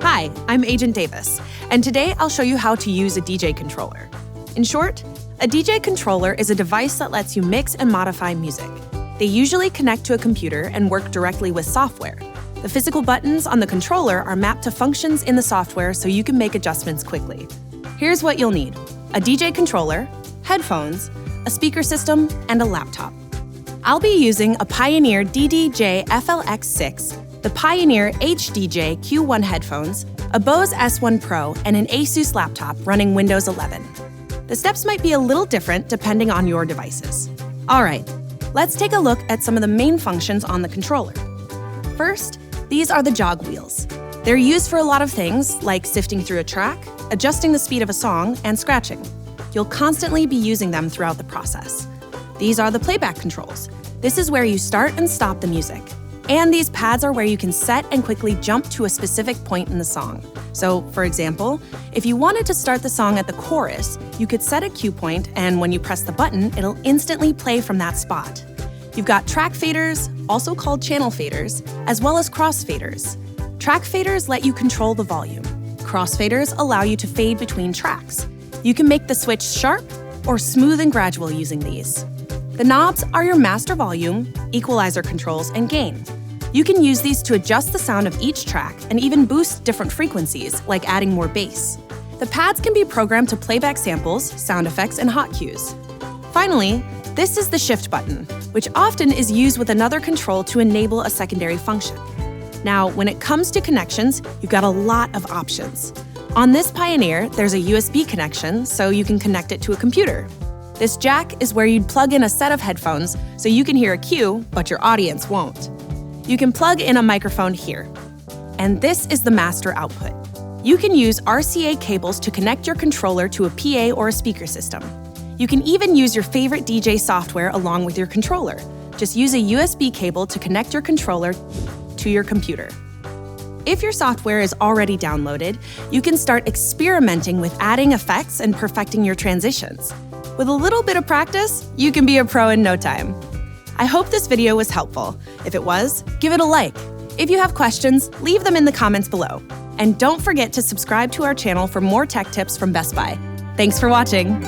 Hi, I'm Agent Davis, and today I'll show you how to use a DJ controller. In short, a DJ controller is a device that lets you mix and modify music. They usually connect to a computer and work directly with software. The physical buttons on the controller are mapped to functions in the software so you can make adjustments quickly. Here's what you'll need: a DJ controller, headphones, a speaker system, and a laptop. I'll be using a Pioneer DDJ FLX6, the Pioneer HDJ Q1 headphones, a Bose S1 Pro, and an Asus laptop running Windows 11. The steps might be a little different depending on your devices. All right, let's take a look at some of the main functions on the controller. First, these are the jog wheels. They're used for a lot of things, like sifting through a track, adjusting the speed of a song, and scratching. You'll constantly be using them throughout the process. These are the playback controls. This is where you start and stop the music. And these pads are where you can set and quickly jump to a specific point in the song. So, for example, if you wanted to start the song at the chorus, you could set a cue point, and when you press the button, it'll instantly play from that spot. You've got track faders, also called channel faders, as well as cross faders. Track faders let you control the volume. Cross faders allow you to fade between tracks. You can make the switch sharp or smooth and gradual using these. The knobs are your master volume, equalizer controls, and gain. You can use these to adjust the sound of each track and even boost different frequencies, like adding more bass. The pads can be programmed to playback samples, sound effects, and hot cues. Finally, this is the shift button, which often is used with another control to enable a secondary function. Now, when it comes to connections, you've got a lot of options. On this Pioneer, there's a USB connection, so you can connect it to a computer. This jack is where you'd plug in a set of headphones so you can hear a cue, but your audience won't. You can plug in a microphone here. And this is the master output. You can use RCA cables to connect your controller to a PA or a speaker system. You can even use your favorite DJ software along with your controller. Just use a USB cable to connect your controller to your computer. If your software is already downloaded, you can start experimenting with adding effects and perfecting your transitions. With a little bit of practice, you can be a pro in no time. I hope this video was helpful. If it was, give it a like. If you have questions, leave them in the comments below. And don't forget to subscribe to our channel for more tech tips from Best Buy. Thanks for watching.